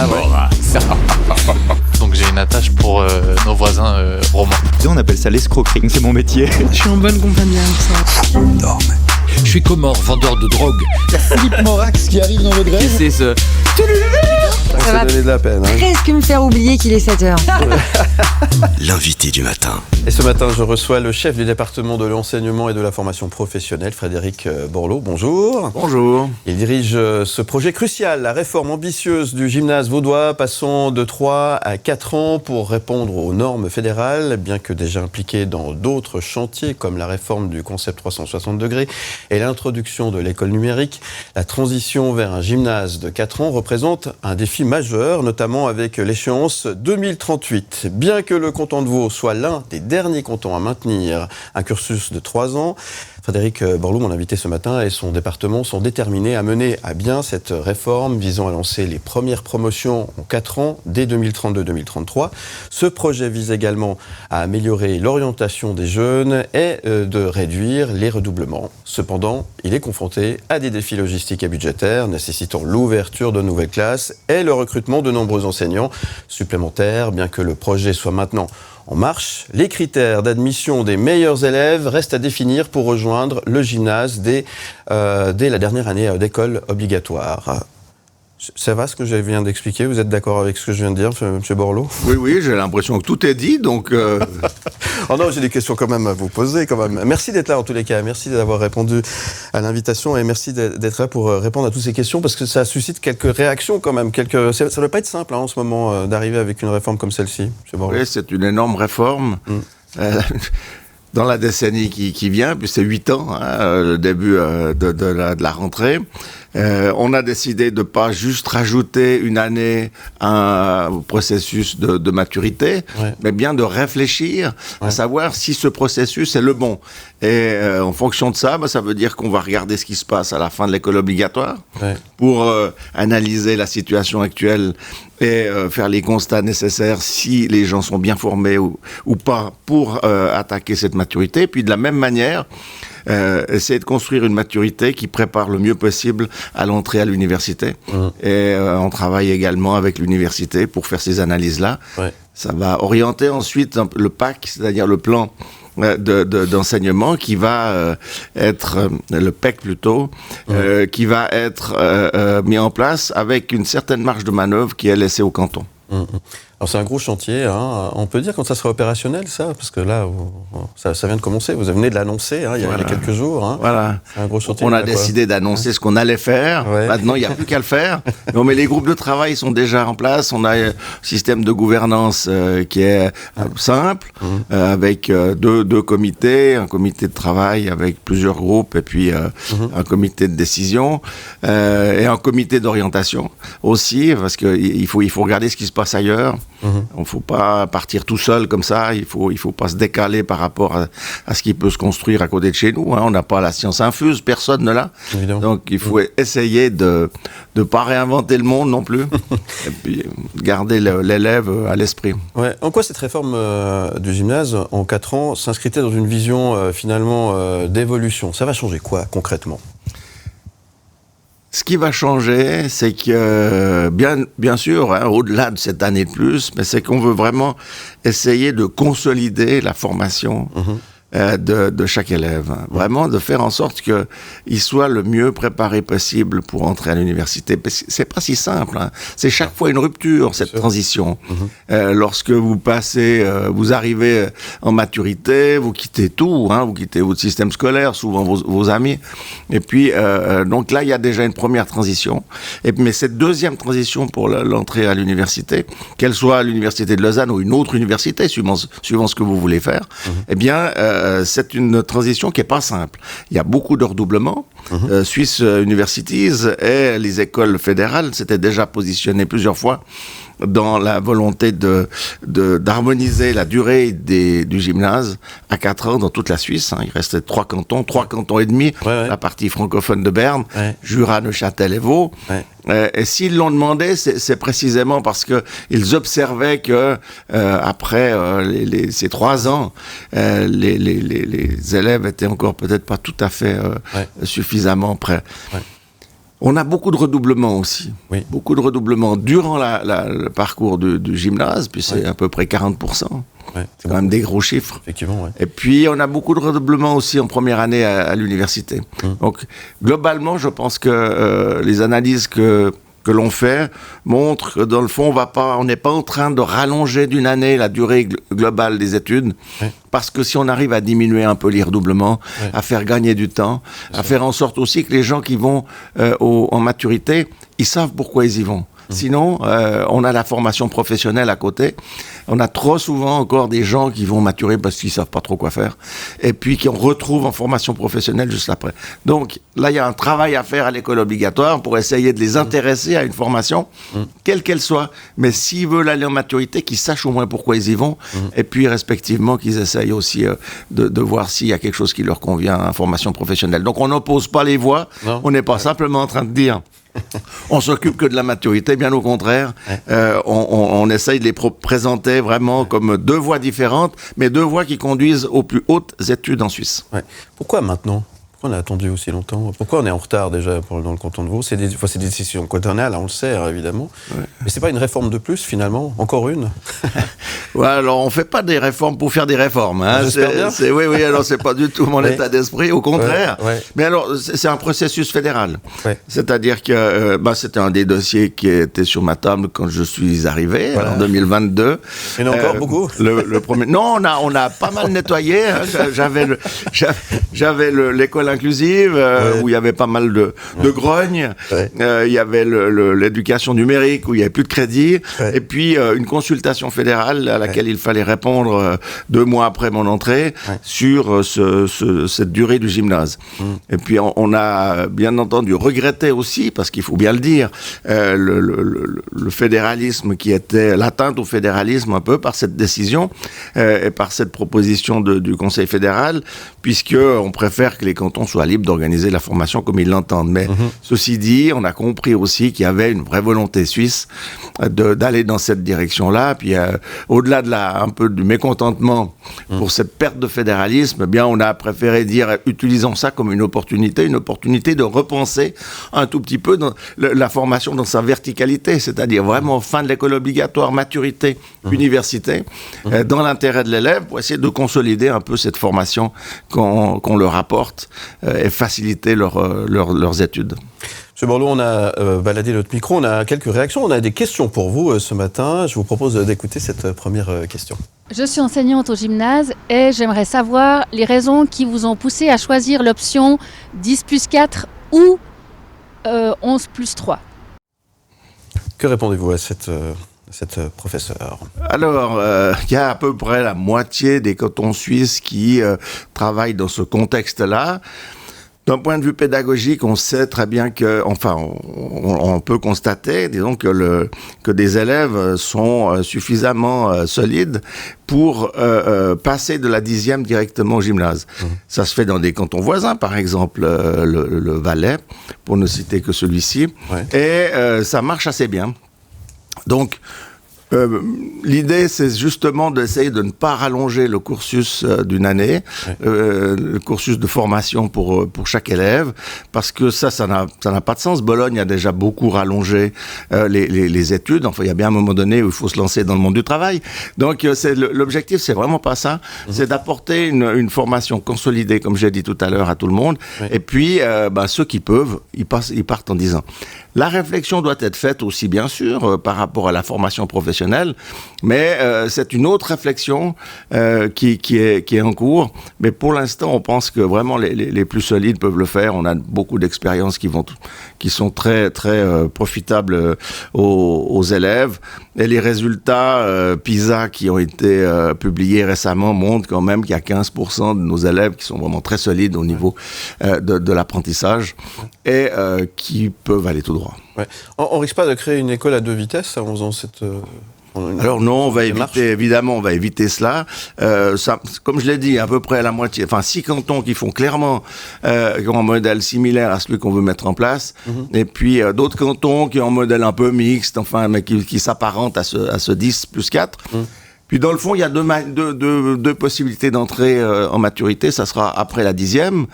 Ah ouais. Morax. Donc j'ai une attache pour nos voisins romains. On appelle ça l'escroquerie, c'est mon métier. Je suis en bonne compagnie avec ça. Non, mais... Je suis Comore, vendeur de drogue. Philippe Morax qui arrive dans votre grève. C'est ce... Ça va donner de la peine. Presque me faire oublier qu'il est 7h. L'invité du matin. Et ce matin, je reçois le chef du département de l'enseignement et de la formation professionnelle, Frédéric Borloo. Bonjour. Bonjour. Il dirige ce projet crucial, la réforme ambitieuse du gymnase vaudois, passant de 3 à 4 ans pour répondre aux normes fédérales, bien que déjà impliqué dans d'autres chantiers comme la réforme du concept 360 degrés et l'introduction de l'école numérique. La transition vers un gymnase de 4 ans représente un défi majeur, notamment avec l'échéance 2038. Bien que le canton de Vaud soit l'un des derniers cantons à maintenir un cursus de 3 ans, Frédéric Borloo, mon invité ce matin, et son département sont déterminés à mener à bien cette réforme visant à lancer les premières promotions en 4 ans dès 2032-2033. Ce projet vise également à améliorer l'orientation des jeunes et de réduire les redoublements. Cependant, il est confronté à des défis logistiques et budgétaires nécessitant l'ouverture de nouvelles classes et le recrutement de nombreux enseignants supplémentaires, bien que le projet soit maintenant en marche. Les critères d'admission des meilleurs élèves restent à définir pour rejoindre le gymnase dès la dernière année d'école obligatoire. Ça va ce que je viens d'expliquer? Vous êtes d'accord avec ce que je viens de dire, M. Borloo? Oui, j'ai l'impression que tout est dit, donc... Oh non, j'ai des questions quand même à vous poser. Quand même. Merci d'être là en tous les cas, merci d'avoir répondu à l'invitation et merci d'être là pour répondre à toutes ces questions parce que ça suscite quelques réactions quand même. Ça ne doit pas être simple en ce moment d'arriver avec une réforme comme celle-ci, M. Borloo. Oui, c'est une énorme réforme. Dans la décennie qui vient, puis c'est 8 ans, le début de la rentrée, on a décidé de pas juste rajouter une année à un processus de maturité, mais bien de réfléchir à savoir si ce processus est le bon. Et en fonction de ça, ça veut dire qu'on va regarder ce qui se passe à la fin de l'école obligatoire pour analyser la situation actuelle et faire les constats nécessaires si les gens sont bien formés ou pas pour attaquer cette maturité. Puis de la même manière, essayer de construire une maturité qui prépare le mieux possible à l'entrée à l'université. Et on travaille également avec l'université pour faire ces analyses-là. Ça va orienter ensuite le PAC, c'est-à-dire le plan d'enseignement qui va être, le PEC plutôt, qui va être mis en place avec une certaine marge de manœuvre qui est laissée au canton. Alors c'est un gros chantier, hein. On peut dire quand ça sera opérationnel ça, parce que là ça vient de commencer, vous venez de l'annoncer il y a quelques jours. Hein. Voilà. C'est un gros chantier. On a décidé d'annoncer ce qu'on allait faire, maintenant il n'y a plus qu'à le faire. Mais les groupes de travail sont déjà en place, on a un système de gouvernance qui est simple, avec deux comités, un comité de travail avec plusieurs groupes et puis un comité de décision et un comité d'orientation aussi, parce qu'il faut regarder ce qui se passe ailleurs. On ne faut pas partir tout seul comme ça, il faut pas se décaler par rapport à ce qui peut se construire à côté de chez nous. On n'a pas la science infuse, personne ne l'a. Évidemment. Donc il faut essayer de ne pas réinventer le monde non plus, et puis garder l'élève à l'esprit. Ouais. En quoi cette réforme du gymnase en 4 ans s'inscritait dans une vision finalement d'évolution? Ça va changer quoi concrètement? Ce qui va changer, c'est que, bien sûr, au-delà de cette année de plus, mais c'est qu'on veut vraiment essayer de consolider la formation de chaque élève. Vraiment de faire en sorte qu'il soit le mieux préparé possible pour entrer à l'université. C'est pas si simple. C'est chaque fois une rupture, cette transition. Lorsque vous passez, vous arrivez en maturité, vous quittez tout, vous quittez votre système scolaire, souvent vos amis. Et puis, donc là, il y a déjà une première transition. Mais cette deuxième transition pour l'entrée à l'université, qu'elle soit à l'université de Lausanne ou une autre université, suivant ce que vous voulez faire, eh bien, c'est une transition qui n'est pas simple. Il y a beaucoup de redoublements. Swiss Universities et les écoles fédérales s'étaient déjà positionnées plusieurs fois dans la volonté d'harmoniser la durée du gymnase à 4 ans dans toute la Suisse. Il restait 3 cantons et demi, la partie francophone de Berne, Jura, Neuchâtel et Vaud. Et s'ils l'ont demandé, c'est précisément parce qu'ils observaient que après ces 3 ans, les élèves étaient encore peut-être pas tout à fait suffisamment prêts. On a beaucoup de redoublements aussi. Oui. Beaucoup de redoublements durant le parcours du gymnase, puis c'est à peu près 40%. Ouais, C'est quand même des gros chiffres. Effectivement, ouais. Et puis, on a beaucoup de redoublements aussi en première année à l'université. Donc, globalement, je pense que les analyses que l'on fait montrent que, dans le fond, on n'est pas en train de rallonger d'une année la durée globale des études. Ouais. Parce que si on arrive à diminuer un peu les redoublements, à faire gagner du temps, à faire en sorte aussi que les gens qui vont en maturité, ils savent pourquoi ils y vont. Sinon, on a la formation professionnelle à côté. On a trop souvent encore des gens qui vont maturer parce qu'ils savent pas trop quoi faire. Et puis qu'on retrouve en formation professionnelle juste après. Donc, là, il y a un travail à faire à l'école obligatoire pour essayer de les intéresser à une formation, quelle qu'elle soit. Mais s'ils veulent aller en maturité, qu'ils sachent au moins pourquoi ils y vont. Et puis, respectivement, qu'ils essayent aussi de voir s'il y a quelque chose qui leur convient en formation professionnelle. Donc, on n'oppose pas les voies. Non. On n'est pas simplement en train de dire... On s'occupe que de la maturité, bien au contraire. On essaye de les présenter vraiment comme deux voies différentes, mais deux voies qui conduisent aux plus hautes études en Suisse. Ouais. Pourquoi maintenant ? Pourquoi on a attendu aussi longtemps ? Pourquoi on est en retard déjà dans le canton de Vaud ? C'est des décisions cantonales, on le sait évidemment. Ouais. Mais c'est pas une réforme de plus finalement ? Encore une ? Ouais, alors on fait pas des réformes pour faire des réformes. Hein. J'espère bien. Oui, alors c'est pas du tout mon état d'esprit, au contraire. Ouais. Mais alors c'est un processus fédéral. Ouais. C'est-à-dire que c'était un des dossiers qui était sur ma table quand je suis arrivé en 2022. Il y en a encore beaucoup. Le premier. Non, on a pas mal nettoyé. Hein. J'avais l'école inclusive où il y avait pas mal de grognes. Ouais. Il y avait l'éducation numérique où il y avait plus de crédit. Ouais. Et puis une consultation fédérale à laquelle il fallait répondre 2 mois après mon entrée sur cette durée du gymnase. Et puis on a bien entendu regretté aussi, parce qu'il faut bien le dire, le fédéralisme qui était l'atteinte au fédéralisme un peu par cette décision et par cette proposition du Conseil fédéral, puisque on préfère que les cantons soient libres d'organiser la formation comme ils l'entendent. Mais ceci dit, on a compris aussi qu'il y avait une vraie volonté suisse d'aller dans cette direction-là. Puis au-delà de un peu du mécontentement pour cette perte de fédéralisme, eh bien on a préféré dire, utilisons ça comme une opportunité de repenser un tout petit peu la formation dans sa verticalité, c'est-à-dire vraiment fin de l'école obligatoire, maturité, université, dans l'intérêt de l'élève, pour essayer de consolider un peu cette formation qu'on leur apporte et faciliter leurs études. Monsieur Borloo, on a baladé notre micro, on a quelques réactions, on a des questions pour vous ce matin. Je vous propose d'écouter cette première question. Je suis enseignante au gymnase et j'aimerais savoir les raisons qui vous ont poussé à choisir l'option 10+4 ou 11+3. Que répondez-vous à cette professeure ? Alors, il y a à peu près la moitié des cantons suisses qui travaillent dans ce contexte-là. D'un point de vue pédagogique, on sait très bien on peut constater, disons, que des élèves sont suffisamment solides pour passer de la 10e directement au gymnase. Ça se fait dans des cantons voisins, par exemple le Valais, pour ne citer que celui-ci, et ça marche assez bien. Donc, l'idée, c'est justement d'essayer de ne pas rallonger le cursus d'une année, le cursus de formation pour chaque élève, parce que ça n'a pas de sens. Bologne a déjà beaucoup rallongé les études. Enfin, il y a bien un moment donné où il faut se lancer dans le monde du travail. Donc, l'objectif, c'est vraiment pas ça. C'est d'apporter une formation consolidée, comme j'ai dit tout à l'heure, à tout le monde. Et puis, ceux qui peuvent, ils partent en 10 ans. La réflexion doit être faite aussi, bien sûr, par rapport à la formation professionnelle, mais c'est une autre réflexion qui est en cours. Mais pour l'instant, on pense que vraiment les plus solides peuvent le faire. On a beaucoup d'expériences qui sont très, très profitables aux élèves. Et les résultats PISA qui ont été publiés récemment montrent quand même qu'il y a 15% de nos élèves qui sont vraiment très solides au niveau de l'apprentissage et qui peuvent aller tout droit. Ouais. On risque pas de créer une école à 2 vitesses en faisant cette... Alors non, on va éviter cela. Comme je l'ai dit, à peu près à la moitié, 6 cantons qui font clairement qui ont un modèle similaire à celui qu'on veut mettre en place, et puis d'autres cantons qui ont un modèle un peu mixte, mais qui s'apparentent à ce 10+4. Puis dans le fond, il y a deux possibilités d'entrée en maturité. Ça sera après la 10e,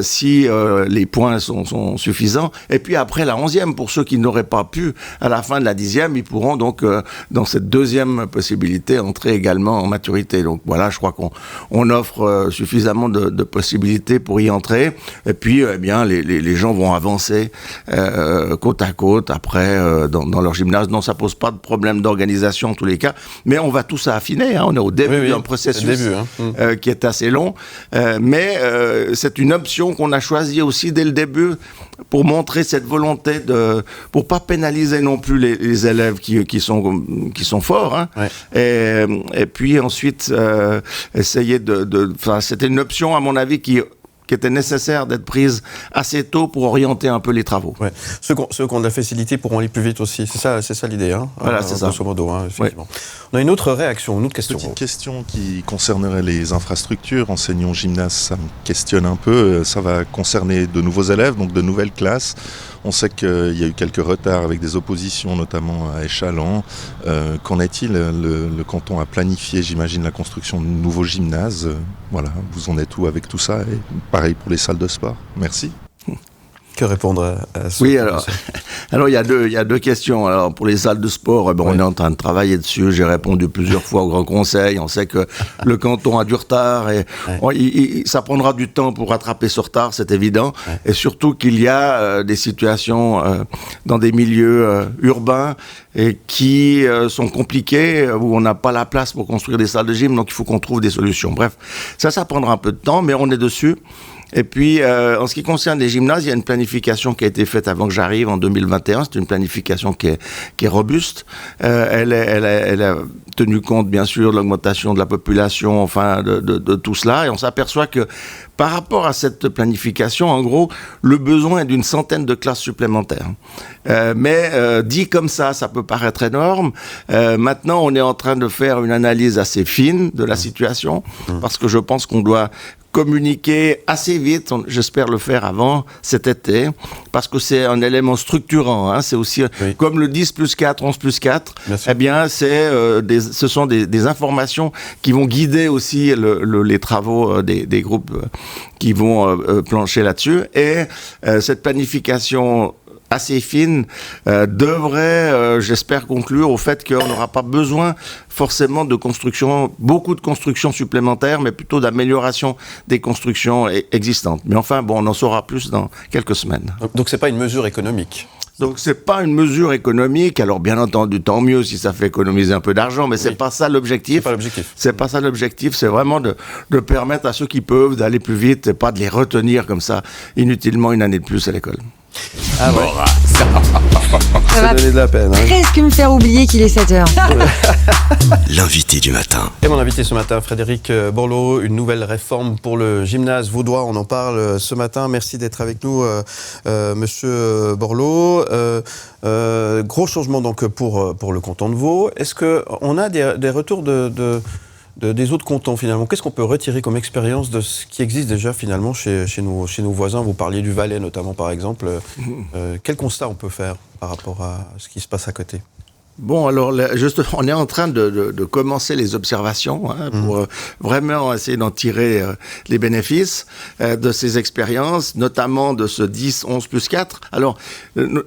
si les points sont suffisants. Et puis après la 11e, pour ceux qui n'auraient pas pu, à la fin de la 10e, ils pourront donc, dans cette deuxième possibilité, entrer également en maturité. Donc voilà, je crois qu'on offre suffisamment de possibilités pour y entrer. Et puis, eh bien, les gens vont avancer côte à côte après dans leur gymnase. Non, ça pose pas de problème d'organisation en tous les cas. Mais on va tout ça affiner, hein. On est au début d'un processus qui est assez long, mais c'est une option qu'on a choisie aussi dès le début pour montrer cette volonté pour pas pénaliser non plus les élèves qui sont forts, hein. Et puis ensuite essayer c'était une option à mon avis qui était nécessaire d'être prise assez tôt pour orienter un peu les travaux. Ouais. Ceux qui ont de la facilité pourront aller plus vite aussi. C'est ça l'idée, hein. Voilà, c'est ça. Grosso modo, hein, effectivement. Ouais. On a une autre réaction, une autre question. Petite question qui concernerait les infrastructures. Enseignant gymnase, ça me questionne un peu. Ça va concerner de nouveaux élèves, donc de nouvelles classes. On sait qu'il y a eu quelques retards avec des oppositions, notamment à Échallens. Qu'en est-il ? Le canton a planifié, j'imagine, la construction de nouveaux gymnases. Voilà, vous en êtes où avec tout ça ? Et pareil pour les salles de sport. Merci. Que répondre à ce Oui, alors il y a deux questions. Alors pour les salles de sport, on est en train de travailler dessus. J'ai répondu plusieurs fois au Grand Conseil. On sait que le canton a du retard et ça prendra du temps pour rattraper ce retard, c'est évident. Et surtout qu'il y a des situations dans des milieux urbains et qui sont compliquées, où on n'a pas la place pour construire des salles de gym, donc il faut qu'on trouve des solutions. Bref, ça prendra un peu de temps, mais on est dessus. Et puis, en ce qui concerne les gymnases, il y a une planification qui a été faite avant que j'arrive en 2021. C'est une planification qui est robuste. Elle a tenu compte, bien sûr, de l'augmentation de la population, enfin, de tout cela. Et on s'aperçoit que, par rapport à cette planification, en gros, le besoin est d'une centaine de classes supplémentaires. Mais dit comme ça peut paraître énorme. Maintenant, on est en train de faire une analyse assez fine de la situation, parce que je pense qu'on doit communiquer assez vite, j'espère le faire avant cet été, parce que c'est un élément structurant, hein. C'est aussi, comme le 10 plus 4, 11 plus 4, eh bien, ce sont des informations qui vont guider aussi les travaux des groupes qui vont plancher là-dessus. Et cette planification assez fine devrait, j'espère, conclure au fait qu'on n'aura pas besoin forcément de beaucoup de constructions supplémentaires, mais plutôt d'amélioration des constructions existantes. Mais enfin, on en saura plus dans quelques semaines. Donc c'est pas une mesure économique ? Donc c'est pas une mesure économique. Alors bien entendu, tant mieux si ça fait économiser un peu d'argent, mais c'est pas ça l'objectif. C'est pas l'objectif. C'est pas ça l'objectif. C'est vraiment de permettre à ceux qui peuvent d'aller plus vite et pas de les retenir comme ça inutilement une année de plus à l'école. Ah ouais. Ça va donner de la peine, hein. Presque me faire oublier qu'il est 7h. L'invité du matin. Et mon invité ce matin, Frédéric Borloo, une nouvelle réforme pour le gymnase vaudois. On en parle ce matin. Merci d'être avec nous, monsieur Borloo. Gros changement donc pour le canton de Vaud. Est-ce qu'on a des retours des autres cantons finalement? Qu'est-ce qu'on peut retirer comme expérience de ce qui existe déjà finalement chez nos voisins? Vous parliez du Valais notamment par exemple. Quel constat on peut faire par rapport à ce qui se passe à côté? Bon, alors, justement, on est en train de commencer les observations pour vraiment essayer d'en tirer les bénéfices de ces expériences, notamment de ce 10, 11 plus 4. Alors,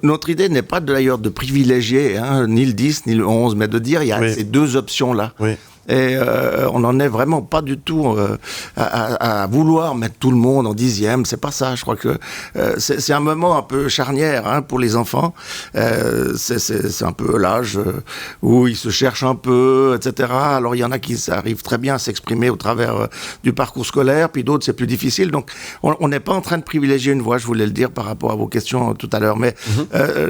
notre idée n'est pas d'ailleurs de privilégier ni le 10 ni le 11, mais de dire il y a ces deux options-là. Oui. Et on n'en est vraiment pas du tout à vouloir mettre tout le monde en 10e. C'est pas ça. Je crois que c'est un moment un peu charnière pour les enfants. C'est un peu l'âge où ils se cherchent un peu, etc. Alors il y en a qui arrivent très bien à s'exprimer au travers du parcours scolaire, puis d'autres c'est plus difficile. Donc on n'est pas en train de privilégier une voie. Je voulais le dire par rapport à vos questions tout à l'heure. Mais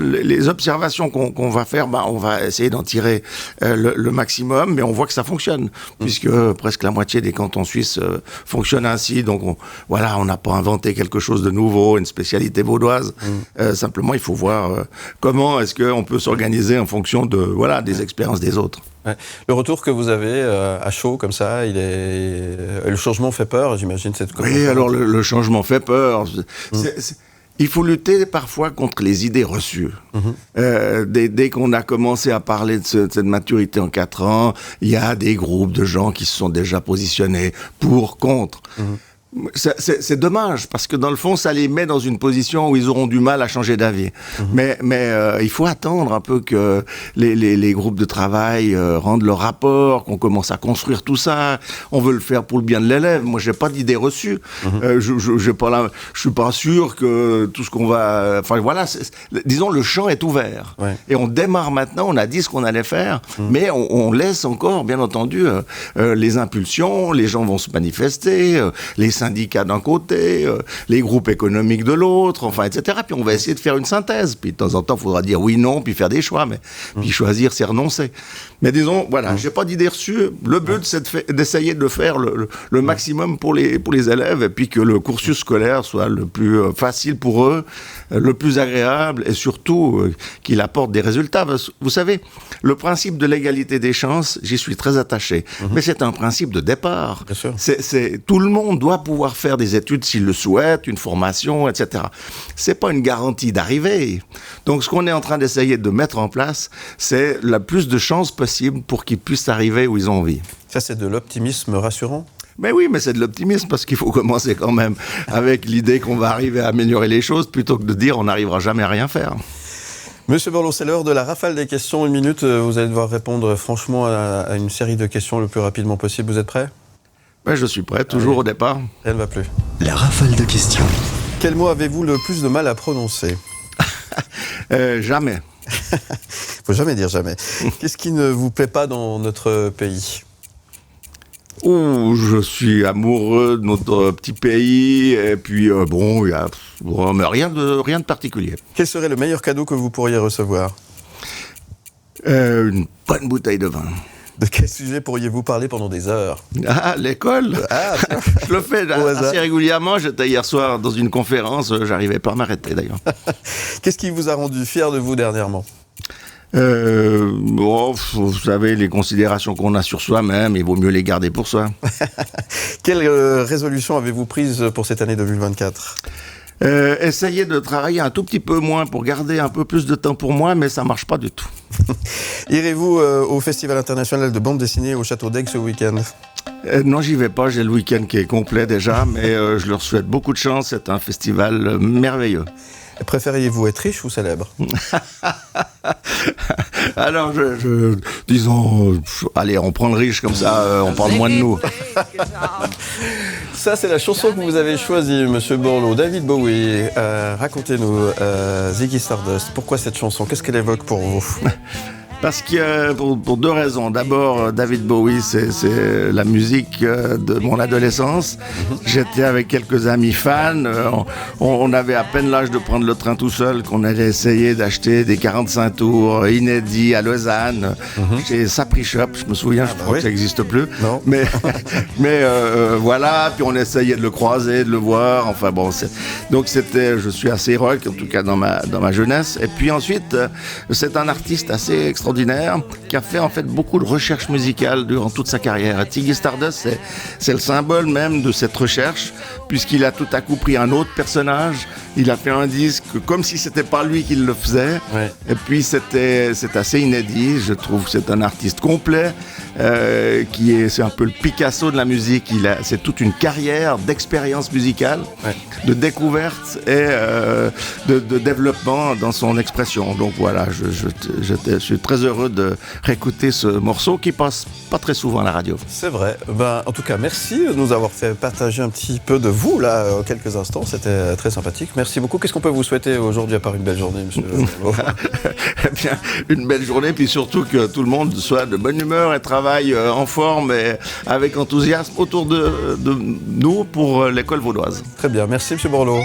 les observations qu'on va faire, on va essayer d'en tirer le maximum. Mais on voit que ça fonctionne. Puisque presque la moitié des cantons suisses fonctionnent ainsi. Donc on n'a pas inventé quelque chose de nouveau, une spécialité vaudoise. Simplement, il faut voir comment est-ce qu'on peut s'organiser en fonction des expériences des autres. Ouais. Le retour que vous avez à chaud comme ça, le changement fait peur, j'imagine. Oui, alors le changement fait peur. Il faut lutter parfois contre les idées reçues. Dès qu'on a commencé à parler de cette maturité en 4 ans, il y a des groupes de gens qui se sont déjà positionnés pour, contre. C'est dommage, parce que dans le fond, ça les met dans une position où ils auront du mal à changer d'avis. Mais il faut attendre un peu que les groupes de travail rendent leur rapport, qu'on commence à construire tout ça. On veut le faire pour le bien de l'élève. Moi, j'ai pas d'idée reçue. Je suis pas sûr que tout ce qu'on va... Enfin, voilà, disons, le champ est ouvert. Ouais. Et on démarre maintenant, on a dit ce qu'on allait faire, mais on laisse encore, bien entendu, les impulsions, les gens vont se manifester, les syndicats d'un côté, les groupes économiques de l'autre, enfin, etc. Puis on va essayer de faire une synthèse. Puis de temps en temps, il faudra dire oui, non, puis faire des choix. Mais puis choisir, c'est renoncer. Mais disons, voilà, j'ai pas d'idée reçue. Le but, c'est d'essayer de faire le maximum pour les élèves, et puis que le cursus scolaire soit le plus facile pour eux, le plus agréable, et surtout qu'il apporte des résultats. Vous savez, le principe de l'égalité des chances, j'y suis très attaché. Mais c'est un principe de départ. Bien sûr. Tout le monde doit pouvoir faire des études s'il le souhaite, une formation, etc. C'est pas une garantie d'arrivée. Donc, ce qu'on est en train d'essayer de mettre en place, c'est la plus de chances possible pour qu'ils puissent arriver où ils ont envie. Ça, c'est de l'optimisme rassurant ? Mais oui, mais c'est de l'optimisme, parce qu'il faut commencer quand même avec l'idée qu'on va arriver à améliorer les choses, plutôt que de dire on n'arrivera jamais à rien faire. Monsieur Borloo, c'est l'heure de la rafale des questions. 1 minute, vous allez devoir répondre franchement à une série de questions le plus rapidement possible. Vous êtes prêts ? Ben, je suis prêt, toujours au départ. Elle ne va plus. La rafale de questions. Quel mot avez-vous le plus de mal à prononcer ? Jamais. Faut jamais dire jamais. Qu'est-ce qui ne vous plaît pas dans notre pays ? Je suis amoureux de notre petit pays, et puis bon, il y a mais rien de particulier. Quel serait le meilleur cadeau que vous pourriez recevoir ? Une bonne bouteille de vin. De quel sujet pourriez-vous parler pendant des heures ? Ah, l'école. Je le fais assez régulièrement. J'étais hier soir dans une conférence, j'arrivais pas à m'arrêter d'ailleurs. Qu'est-ce qui vous a rendu fier de vous dernièrement ? Vous savez, les considérations qu'on a sur soi-même, il vaut mieux les garder pour soi. Quelle résolution avez-vous prise pour cette année 2024 ? Essayer de travailler un tout petit peu moins pour garder un peu plus de temps pour moi, mais ça marche pas du tout. Irez-vous au Festival international de bande dessinée au Château d'Aigues ce week-end ? Non, j'y vais pas, j'ai le week-end qui est complet déjà, mais je leur souhaite beaucoup de chance, c'est un festival merveilleux. Préfériez-vous être riche ou célèbre ? Alors, disons, allez, on prend le riche comme ça, on parle moins de nous. Ça, c'est la chanson que vous avez choisie, Monsieur Borloo. David Bowie, racontez-nous, Ziggy Stardust. Pourquoi cette chanson ? Qu'est-ce qu'elle évoque pour vous ? Parce que pour 2 raisons. D'abord, David Bowie, c'est la musique de mon adolescence. J'étais avec quelques amis fans. On avait à peine l'âge de prendre le train tout seul qu'on allait essayer d'acheter des 45 tours inédits à Lausanne. Chez Sapri Shop, je me souviens, je crois que ça n'existe plus. Non. Mais voilà, puis on essayait de le croiser, de le voir. Enfin bon, donc je suis assez rock, en tout cas dans ma jeunesse. Et puis ensuite, c'est un artiste assez extraordinaire qui a fait en fait beaucoup de recherche musicale durant toute sa carrière. Et Ziggy Stardust, c'est le symbole même de cette recherche, puisqu'il a tout à coup pris un autre personnage, il a fait un disque comme si c'était pas lui qui le faisait, et puis c'est assez inédit, je trouve que c'est un artiste complet, c'est un peu le Picasso de la musique, c'est toute une carrière d'expérience musicale, de découverte et de développement dans son expression. Donc voilà, je suis très heureux de réécouter ce morceau qui passe pas très souvent à la radio. C'est vrai. En tout cas, merci de nous avoir fait partager un petit peu de vous là, quelques instants. C'était très sympathique. Merci beaucoup. Qu'est-ce qu'on peut vous souhaiter aujourd'hui à part une belle journée, monsieur Borloo ? Eh bien, une belle journée, puis surtout que tout le monde soit de bonne humeur et travaille en forme et avec enthousiasme autour de nous pour l'école vaudoise. Très bien. Merci, monsieur Borloo.